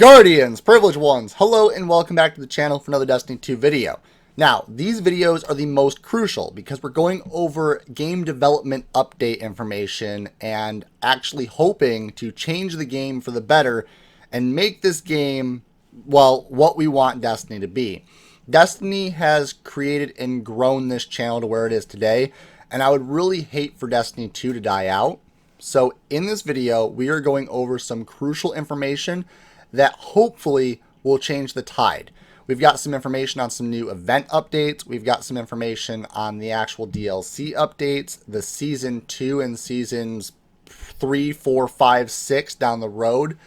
Guardians, privileged ones, hello and welcome back to the channel for another Destiny 2 video. Now, these videos are the most crucial because we're going over game development update information and actually hoping to change the game for the better and make this game, well, what we want Destiny to be. Destiny has created and grown this channel to where it is today, and I would really hate for Destiny 2 to die out. So in this video, we are going over some crucial information that hopefully will change the tide. We've got some information on some new event updates. We've got some information on the actual DLC updates, the Season 2 and Seasons 3, 4, 5, 6 down the road.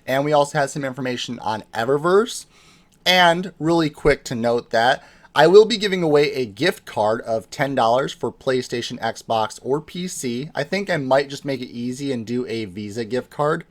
And we also have some information on Eververse. And really quick to note that I will be giving away a gift card of $10 for PlayStation, Xbox, or PC. I think I might just make it easy and do a Visa gift card.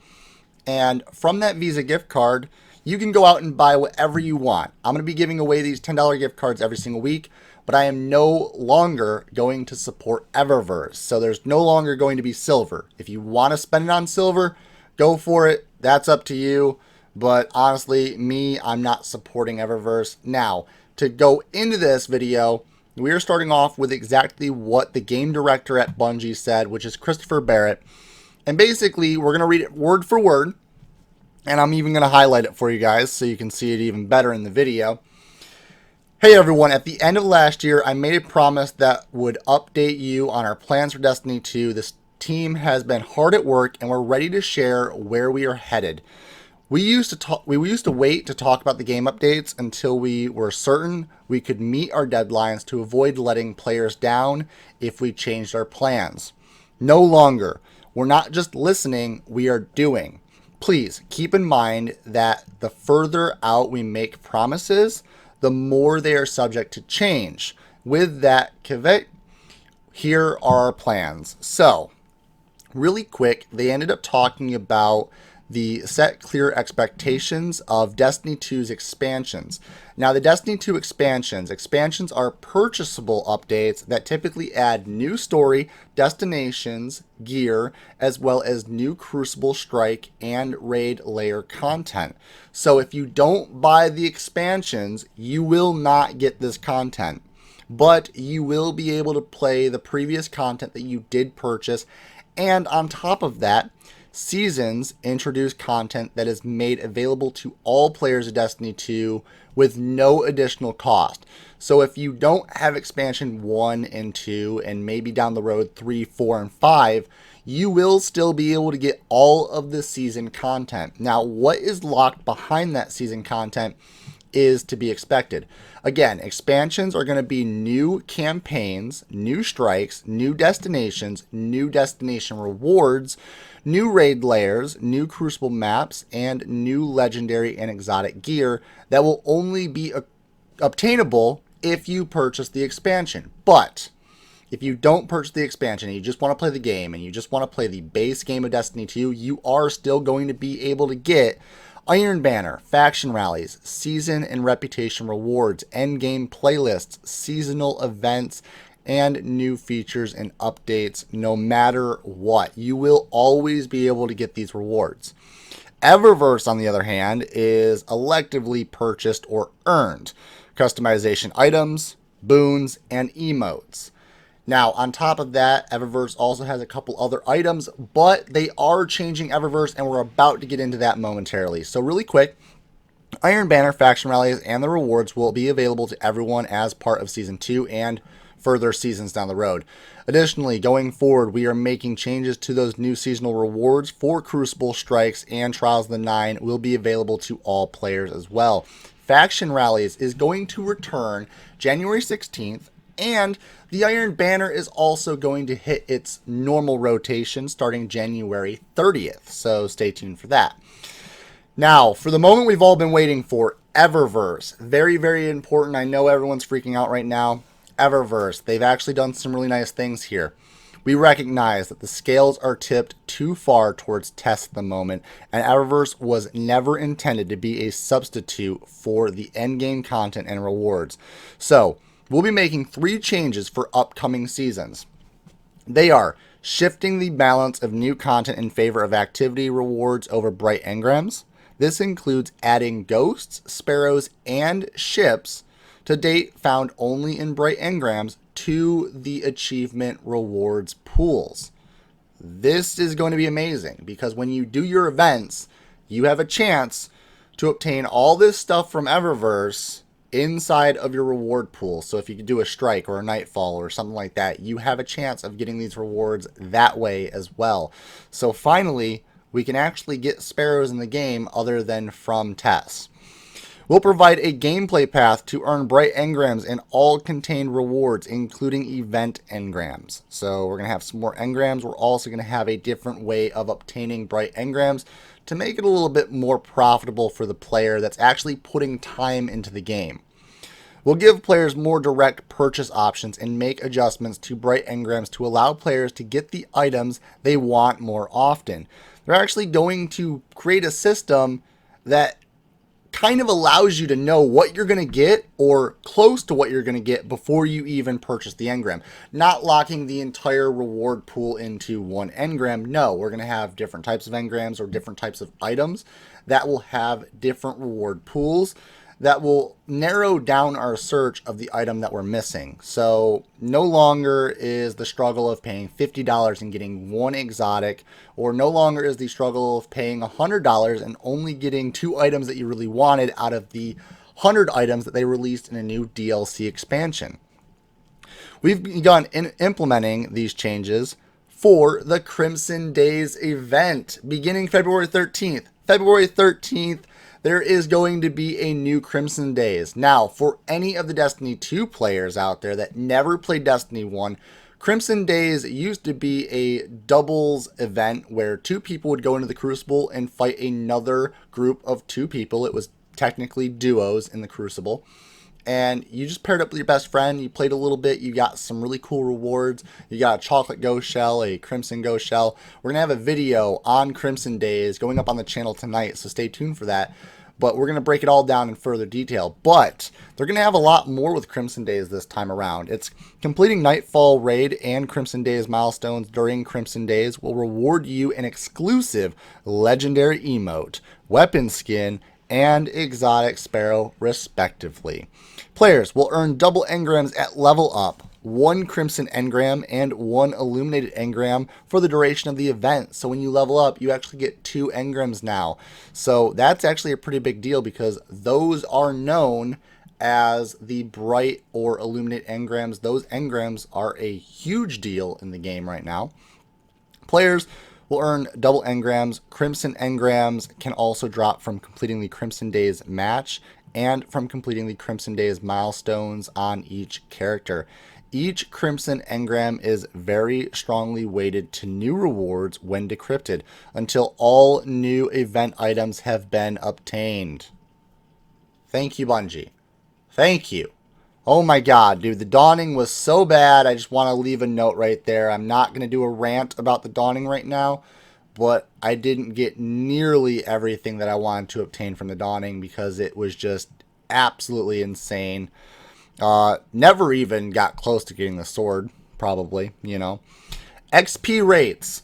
And from that Visa gift card, you can go out and buy whatever you want. I'm going to be giving away these $10 gift cards every single week, but I am no longer going to support Eververse. So there's no longer going to be silver. If you want to spend it on silver, go for it. That's up to you. But honestly, I'm not supporting Eververse. Now, to go into this video, we are starting off with exactly what the game director at Bungie said, which is Christopher Barrett. And basically, we're going to read it word for word, and I'm even going to highlight it for you guys so you can see it even better in the video. Hey everyone, at the end of last year, I made a promise that would update you on our plans for Destiny 2. This team has been hard at work, and we're ready to share where we are headed. We used to wait to talk about the game updates until we were certain we could meet our deadlines to avoid letting players down if we changed our plans. No longer. We're not just listening, we are doing. Please keep in mind that the further out we make promises, the more they are subject to change. With that caveat, here are our plans. So, really quick, they ended up talking about the set clear expectations of Destiny 2's expansions. Now, the Destiny 2 expansions are purchasable updates that typically add new story, destinations, gear, as well as new Crucible Strike and Raid layer content. So if you don't buy the expansions, you will not get this content. But you will be able to play the previous content that you did purchase. And on top of that, Seasons introduce content that is made available to all players of Destiny 2 with no additional cost. So if you don't have expansion 1 and 2 and maybe down the road 3, 4, and 5, you will still be able to get all of the season content. Now, what is locked behind that season content is to be expected. Again, expansions are going to be new campaigns, new strikes, new destinations, new destination rewards, new raid layers, new crucible maps, and new legendary and exotic gear that will only be obtainable if you purchase the expansion. But if you don't purchase the expansion and you just want to play the game and you just want to play the base game of Destiny 2, you are still going to be able to get Iron Banner, faction rallies, season and reputation rewards, endgame playlists, seasonal events, and new features and updates no matter what. You will always be able to get these rewards. Eververse, on the other hand, is electively purchased or earned. Customization items, boons, and emotes. Now, on top of that, Eververse also has a couple other items, but they are changing Eververse, and we're about to get into that momentarily. So really quick, Iron Banner, faction rallies, and the rewards will be available to everyone as part of Season 2 and further seasons down the road. Additionally, going forward, we are making changes to those new seasonal rewards for Crucible Strikes and Trials of the Nine will be available to all players as well. Faction Rallies is going to return January 16th, and the Iron Banner is also going to hit its normal rotation starting January 30th, so stay tuned for that. Now, for the moment we've all been waiting for, Eververse. Very, very important. I know everyone's freaking out right now. Eververse. They've actually done some really nice things here. We recognize that the scales are tipped too far towards test at the moment, and Eververse was never intended to be a substitute for the endgame content and rewards. So, we'll be making 3 changes for upcoming seasons. They are shifting the balance of new content in favor of activity rewards over bright engrams, This includes adding ghosts, sparrows, and ships, to date found only in bright engrams, to the achievement rewards pools. This is going to be amazing because when you do your events, you have a chance to obtain all this stuff from Eververse inside of your reward pool. So if you could do a strike or a nightfall or something like that, you have a chance of getting these rewards that way as well. So finally, we can actually get sparrows in the game other than from tests. We'll provide a gameplay path to earn bright engrams and all contained rewards, including event engrams. So we're going to have some more engrams. We're also going to have a different way of obtaining bright engrams to make it a little bit more profitable for the player that's actually putting time into the game. We'll give players more direct purchase options and make adjustments to bright engrams to allow players to get the items they want more often. They're actually going to create a system that kind of allows you to know what you're going to get or close to what you're going to get before you even purchase the engram. Not locking the entire reward pool into one engram. No, we're going to have different types of engrams or different types of items that will have different reward pools that will narrow down our search of the item that we're missing. So no longer is the struggle of paying $50 and getting one exotic, or no longer is the struggle of paying $100 and only getting 2 items that you really wanted out of the 100 items that they released in a new DLC expansion. We've begun implementing these changes for the Crimson Days event beginning February 13th. February 13th, there is going to be a new Crimson Days. Now, for any of the Destiny 2 players out there that never played Destiny 1, Crimson Days used to be a doubles event where 2 people would go into the Crucible and fight another group of 2 people. It was technically duos in the Crucible. And you just paired up with your best friend, you played a little bit, you got some really cool rewards. You got a chocolate ghost shell, a crimson ghost shell. We're going to have a video on Crimson Days going up on the channel tonight, so stay tuned for that. But we're going to break it all down in further detail. But they're going to have a lot more with Crimson Days this time around. It's completing Nightfall Raid and Crimson Days milestones during Crimson Days will reward you an exclusive legendary emote, weapon skin, and exotic sparrow respectively. Players will earn double engrams at level up, 1 crimson engram and 1 illuminated engram for the duration of the event. So when you level up, you actually get 2 engrams now. So that's actually a pretty big deal because those are known as the bright or illuminate engrams. Those engrams are a huge deal in the game right now. Players will earn double engrams. Crimson engrams can also drop from completing the Crimson Days match and from completing the Crimson Days milestones on each character. Each Crimson engram is very strongly weighted to new rewards when decrypted until all new event items have been obtained. Thank you, Bungie. Thank you. Oh my god, dude, the Dawning was so bad. I just want to leave a note right there. I'm not going to do a rant about the Dawning right now, but I didn't get nearly everything that I wanted to obtain from the Dawning because it was just absolutely insane. Never even got close to getting the sword, probably, you know. XP rates.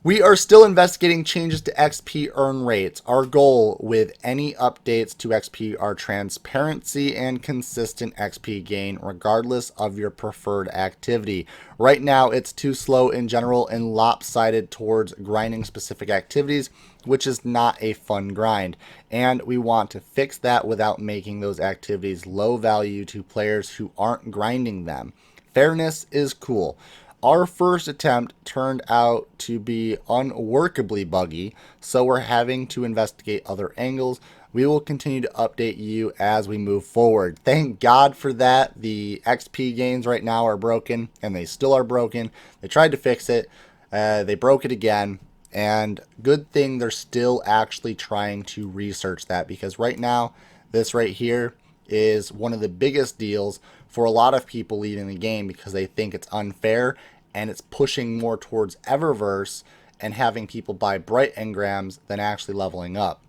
We are still investigating changes to XP earn rates. Our goal with any updates to XP are transparency and consistent XP gain regardless of your preferred activity. Right now it's too slow in general and lopsided towards grinding specific activities, which is not a fun grind. And we want to fix that without making those activities low value to players who aren't grinding them. Fairness is cool. Our first attempt turned out to be unworkably buggy, so we're having to investigate other angles. We will continue to update you as we move forward. Thank God for that. The XP gains right now are broken, and they still are broken. They tried to fix it. They broke it again. And good thing they're still actually trying to research that, because right now, this right here is one of the biggest deals for a lot of people leaving the game because they think it's unfair and it's pushing more towards Eververse and having people buy bright engrams than actually leveling up.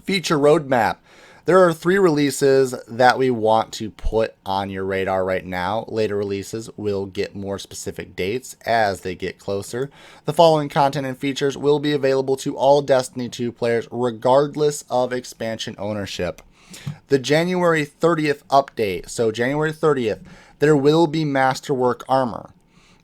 Feature roadmap. There are 3 releases that we want to put on your radar right now. Later releases will get more specific dates as they get closer. The following content and features will be available to all Destiny 2 players regardless of expansion ownership. The January 30th update. So January 30th, there will be Masterwork armor.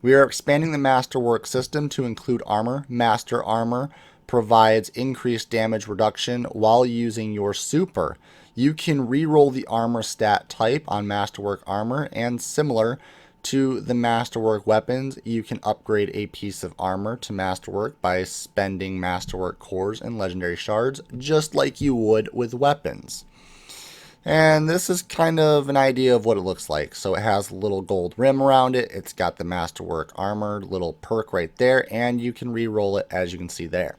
We are expanding the Masterwork system to include armor. Master armor provides increased damage reduction while using your super. You can reroll the armor stat type on Masterwork armor, and similar to the Masterwork weapons, you can upgrade a piece of armor to Masterwork by spending Masterwork cores and legendary shards, just like you would with weapons. And this is kind of an idea of what it looks like. So it has a little gold rim around it. It's got the Masterwork armor little perk right there, and you can re-roll it as you can see there.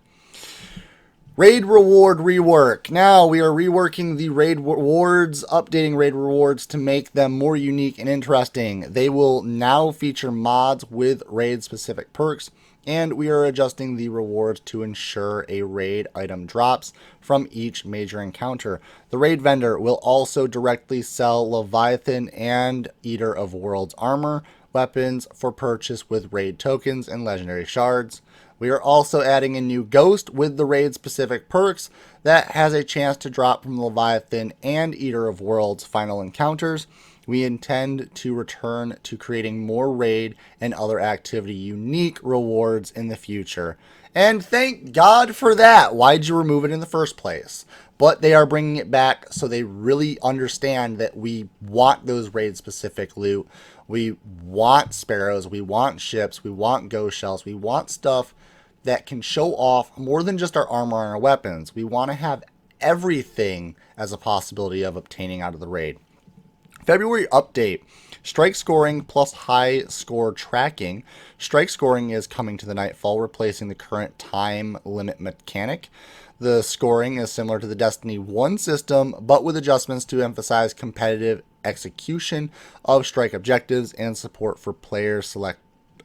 Raid reward rework. Now we are reworking the raid rewards, updating raid rewards to make them more unique and interesting. They will now feature mods with raid specific perks, and we are adjusting the rewards to ensure a raid item drops from each major encounter. The raid vendor will also directly sell Leviathan and Eater of Worlds armor weapons for purchase with raid tokens and legendary shards. We are also adding a new ghost with the raid specific perks that has a chance to drop from Leviathan and Eater of Worlds final encounters. We intend to return to creating more raid and other activity unique rewards in the future. And thank God for that. Why'd you remove it in the first place? But they are bringing it back so they really understand that we want those raid specific loot. We want sparrows. We want ships. We want ghost shells. We want stuff that can show off more than just our armor and our weapons. We want to have everything as a possibility of obtaining out of the raid. February update. Strike scoring plus high score tracking. Strike scoring is coming to the Nightfall, replacing the current time limit mechanic. The scoring is similar to the Destiny 1 system, but with adjustments to emphasize competitive execution of strike objectives and support for players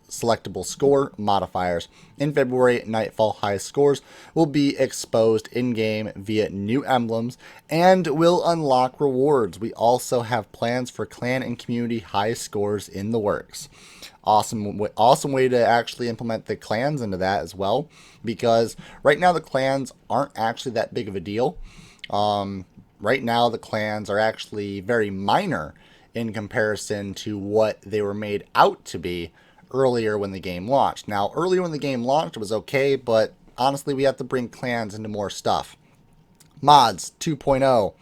selectable score modifiers. In February, Nightfall high scores will be exposed in-game via new emblems and will unlock rewards. We also have plans for clan and community high scores in the works. Awesome way to actually implement the clans into that as well, because right now the clans aren't actually that big of a deal. Right now the clans are actually very minor in comparison to what they were made out to be earlier when the game launched. Now, earlier when the game launched, it was okay, but honestly, we have to bring clans into more stuff. Mods 2.0.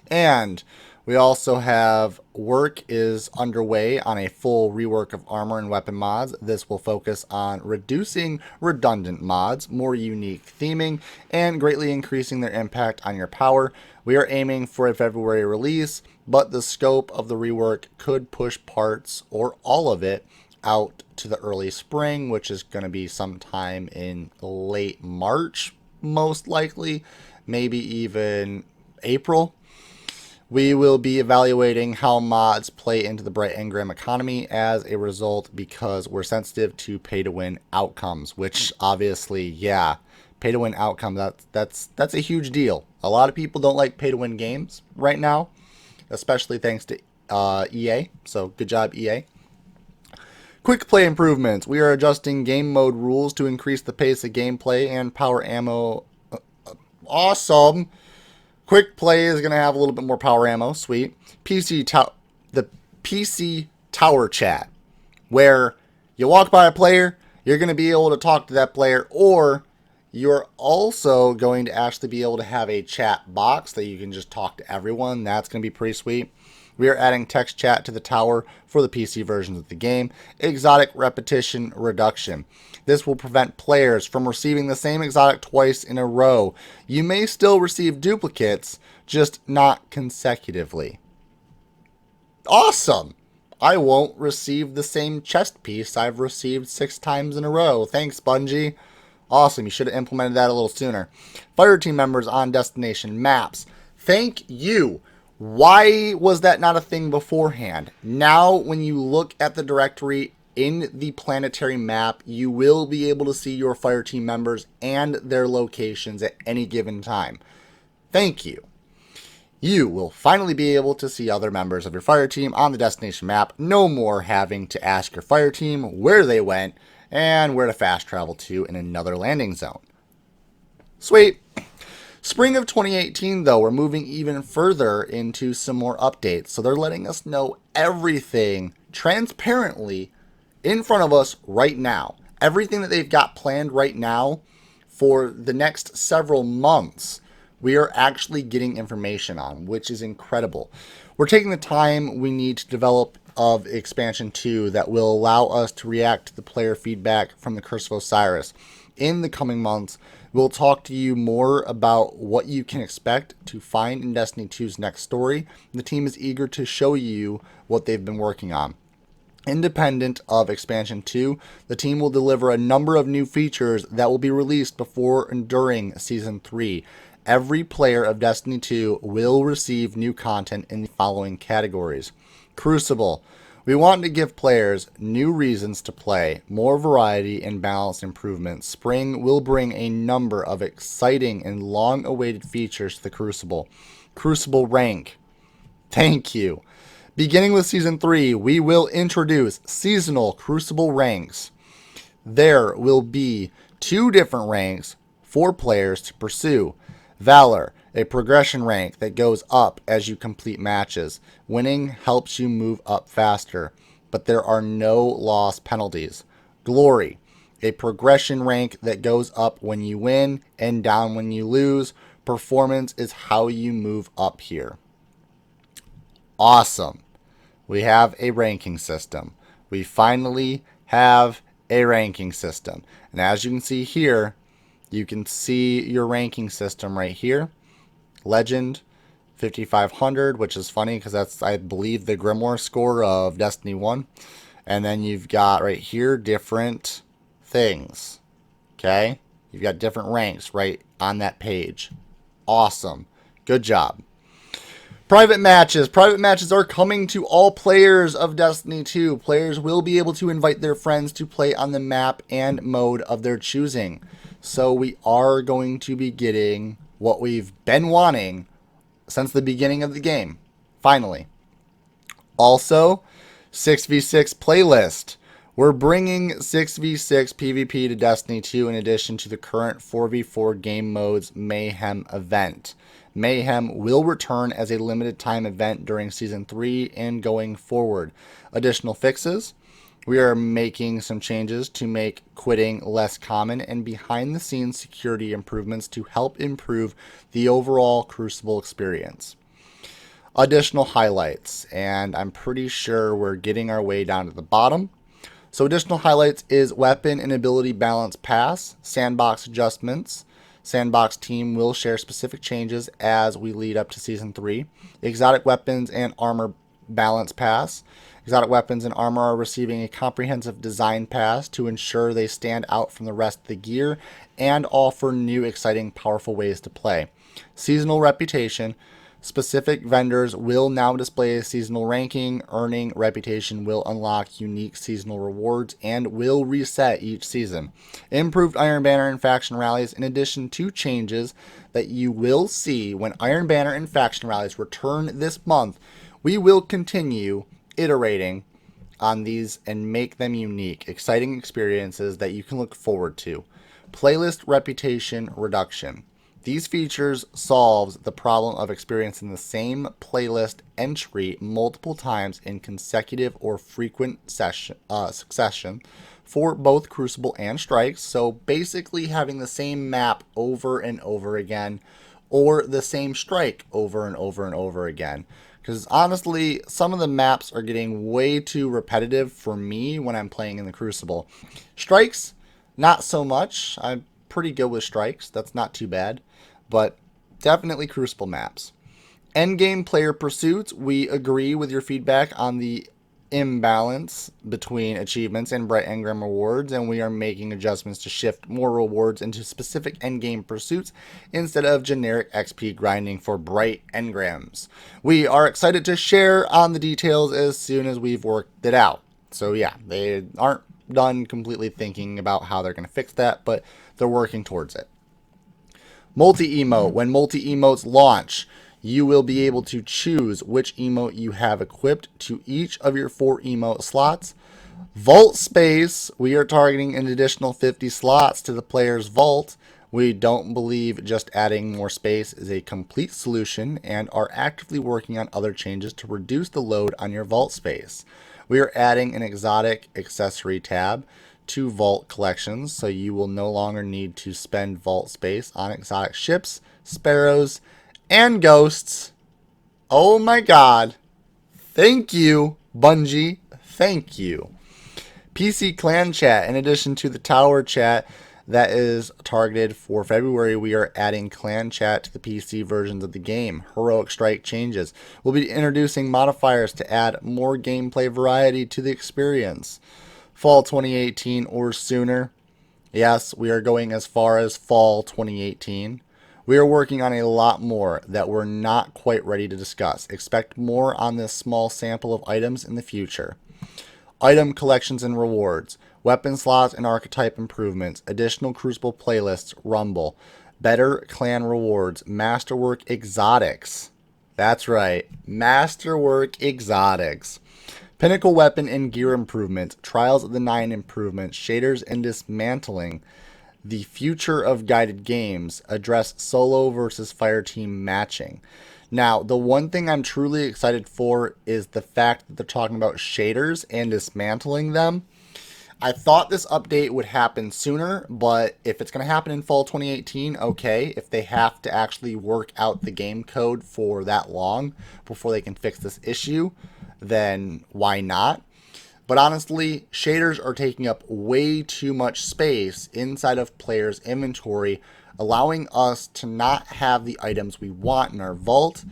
And we also have work is underway on a full rework of armor and weapon mods. This will focus on reducing redundant mods, more unique theming, and greatly increasing their impact on your power. We are aiming for a February release, but the scope of the rework could push parts or all of it out to the early spring, which is going to be sometime in late March, most likely, maybe even April. We will be evaluating how mods play into the Bright Engram economy as a result, because we're sensitive to pay-to-win outcomes, which obviously, yeah, pay-to-win outcome, that's a huge deal. A lot of people don't like pay-to-win games right now, especially thanks to EA, so good job, EA. Quick play improvements. We are adjusting game mode rules to increase the pace of gameplay and power ammo. Awesome. Quick play is going to have a little bit more power ammo. Sweet. The PC tower chat, where you walk by a player, you're going to be able to talk to that player, or you're also going to actually be able to have a chat box that you can just talk to everyone. That's going to be pretty sweet. We are adding text chat to the tower for the PC versions of the game. Exotic repetition reduction. This will prevent players from receiving the same exotic twice in a row. You may still receive duplicates, just not consecutively. Awesome! I won't receive the same chest piece I've received 6 times in a row. Thanks, Bungie. Awesome, you should have implemented that a little sooner. Fireteam members on destination maps. Thank you. Why was that not a thing beforehand? Now, when you look at the directory in the planetary map, you will be able to see your fireteam members and their locations at any given time. Thank you. You will finally be able to see other members of your fire team on the destination map. No more having to ask your fire team where they went and where to fast travel to in another landing zone. Sweet. Spring of 2018, though, we're moving even further into some more updates. So they're letting us know everything transparently in front of us right now. Everything that they've got planned right now for the next several months, we are actually getting information on, which is incredible. We're taking the time we need to develop of Expansion 2 that will allow us to react to the player feedback from the Curse of Osiris. In the coming months, we'll talk to you more about what you can expect to find in Destiny 2's next story. The team is eager to show you what they've been working on. Independent of Expansion 2, the team will deliver a number of new features that will be released before and during Season 3. Every player of Destiny 2 will receive new content in the following categories. Crucible. We want to give players new reasons to play, more variety and balanced improvements. Spring will bring a number of exciting and long-awaited features to the Crucible. Crucible rank. Thank you. Beginning with Season 3, we will introduce seasonal Crucible ranks. There will be 2 different ranks for players to pursue. Valor, a progression rank that goes up as you complete matches. Winning helps you move up faster, but there are no loss penalties. Glory, a progression rank that goes up when you win and down when you lose. Performance is how you move up here. Awesome. We have a ranking system. We finally have a ranking system. And as you can see here, you can see your ranking system right here. Legend, 5500, which is funny because that's, I believe, the Grimoire score of Destiny 1. And then you've got right here different things. Okay? You've got different ranks right on that page. Awesome. Good job. Private matches. Private matches are coming to all players of Destiny 2. Players will be able to invite their friends to play on the map and mode of their choosing. So we are going to be getting what we've been wanting since the beginning of the game. Finally. Also, 6v6 playlist. We're bringing 6v6 PvP to Destiny 2 in addition to the current 4v4 game mode's Mayhem event. Mayhem will return as a limited time event during Season 3 and going forward. Additional fixes. We are making some changes to make quitting less common and behind the scenes security improvements to help improve the overall Crucible experience. Additional highlights, and I'm pretty sure we're getting our way down to the bottom. So additional highlights is weapon and ability balance pass, sandbox adjustments. Sandbox team will share specific changes as we lead up to Season 3. Exotic weapons and armor balance pass. Exotic weapons and armor are receiving a comprehensive design pass to ensure they stand out from the rest of the gear and offer new, exciting, powerful ways to play. Seasonal reputation. Specific vendors will now display a seasonal ranking. Earning reputation will unlock unique seasonal rewards and will reset each season. Improved Iron Banner and faction rallies, in addition to changes that you will see when Iron Banner and faction rallies return this month. We will continue iterating on these and make them unique, exciting experiences that you can look forward to. Playlist reputation reduction. These features solves the problem of experiencing the same playlist entry multiple times in consecutive or frequent succession for both Crucible and Strikes. So basically having the same map over and over again, or the same strike over and over and over again. Because honestly, some of the maps are getting way too repetitive for me when I'm playing in the Crucible. Strikes, not so much. I'm pretty good with Strikes. That's not too bad. But definitely Crucible maps. Endgame player pursuits. We agree with your feedback on the imbalance between achievements and bright engram rewards, and we are making adjustments to shift more rewards into specific endgame pursuits instead of generic XP grinding for bright engrams. We are excited to share on the details as soon as we've worked it out. So yeah, they aren't done completely thinking about how they're going to fix that, but they're working towards it. Multi-emote. When multi-emotes launch, you will be able to choose which emote you have equipped to each of your 4 emote slots. Vault space, we are targeting an additional 50 slots to the player's vault. We don't believe just adding more space is a complete solution and are actively working on other changes to reduce the load on your vault space. We are adding an exotic accessory tab to vault collections, so you will no longer need to spend vault space on exotic ships, sparrows, and ghosts. Oh my god. Thank you, Bungie. Thank you. PC clan chat, in addition to the tower chat that is targeted for February, we are adding clan chat to the PC versions of the game. Heroic Strike changes. We'll be introducing modifiers to add more gameplay variety to the experience. Fall 2018 or sooner. Yes, we are going as far as fall 2018. We are working on a lot more that we're not quite ready to discuss. Expect more on this small sample of items in the future. Item collections and rewards, weapon slots and archetype improvements, additional Crucible playlists, Rumble, better clan rewards, Masterwork exotics. That's right, Masterwork exotics. Pinnacle weapon and gear improvements, Trials of the Nine improvements, shaders and dismantling, the future of guided games, address solo versus fireteam matching. Now, the one thing I'm truly excited for is the fact that they're talking about shaders and dismantling them. I thought this update would happen sooner, but if it's going to happen in fall 2018, okay. If they have to actually work out the game code for that long before they can fix this issue, then why not? But honestly, shaders are taking up way too much space inside of players' inventory, allowing us to not have the items we want in our vault.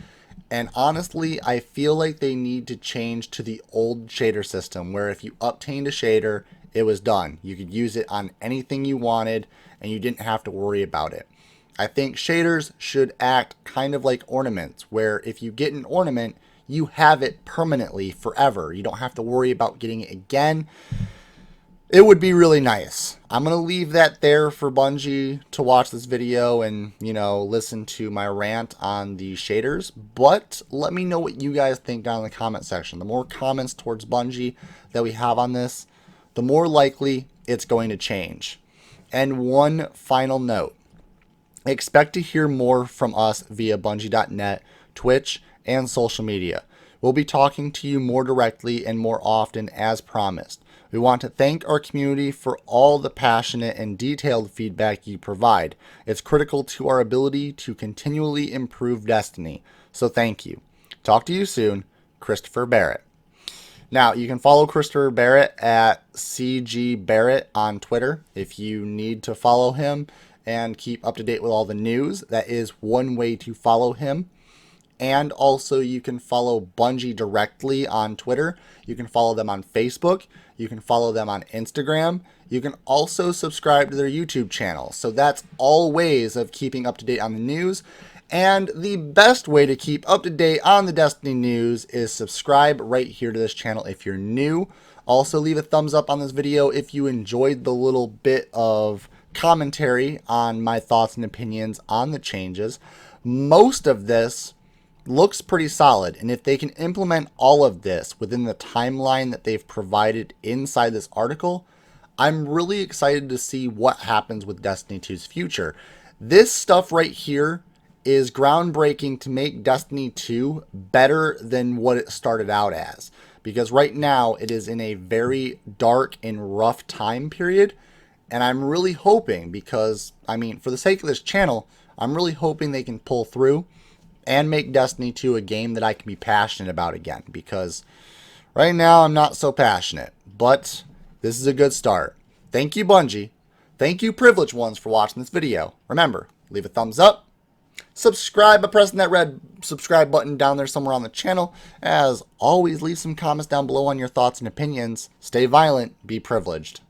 And honestly, I feel like they need to change to the old shader system, where if you obtained a shader, it was done. You could use it on anything you wanted, and you didn't have to worry about it. I think shaders should act kind of like ornaments, where if you get an ornament, you have it permanently forever. You don't have to worry about getting it again. It would be really nice. I'm going to leave that there for Bungie to watch this video and, listen to my rant on the shaders. But let me know what you guys think down in the comment section. The more comments towards Bungie that we have on this, the more likely it's going to change. And one final note. Expect to hear more from us via Bungie.net, Twitch, and social media. We'll be talking to you more directly and more often as promised. We want to thank our community for all the passionate and detailed feedback you provide. It's critical to our ability to continually improve Destiny. So thank you. Talk to you soon, Christopher Barrett. Now, you can follow Christopher Barrett at CG Barrett on Twitter if you need to follow him and keep up to date with all the news. That is one way to follow him. And also you can follow Bungie directly on Twitter. You can follow them on Facebook. You can follow them on Instagram. You can also subscribe to their YouTube channel. So that's all ways of keeping up to date on the news. And the best way to keep up to date on the Destiny news is subscribe right here to this channel if you're new. Also leave a thumbs up on this video if you enjoyed the little bit of commentary on my thoughts and opinions on the changes. Most of this looks pretty solid, and if they can implement all of this within the timeline that they've provided inside this article, I'm really excited to see what happens with Destiny 2's future. This stuff right here is groundbreaking to make Destiny 2 better than what it started out as, because right now it is in a very dark and rough time period, and I'm really hoping, because for the sake of this channel, I'm really hoping they can pull through and make Destiny 2 a game that I can be passionate about again, because right now I'm not so passionate, but this is a good start. Thank you, Bungie. Thank you, Privileged Ones, for watching this video. Remember, leave a thumbs up, subscribe by pressing that red subscribe button down there somewhere on the channel. As always, leave some comments down below on your thoughts and opinions. Stay violent, be privileged.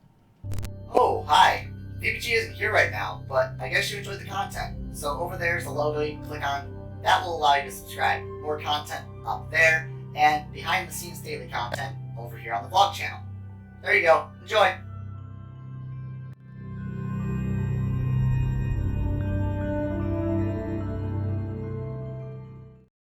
Oh, hi. PvP isn't here right now, but I guess you enjoyed the content. So over there's the logo you can click on. That will allow you to subscribe. More content up there, and behind the scenes daily content over here on the vlog channel. There you go. Enjoy!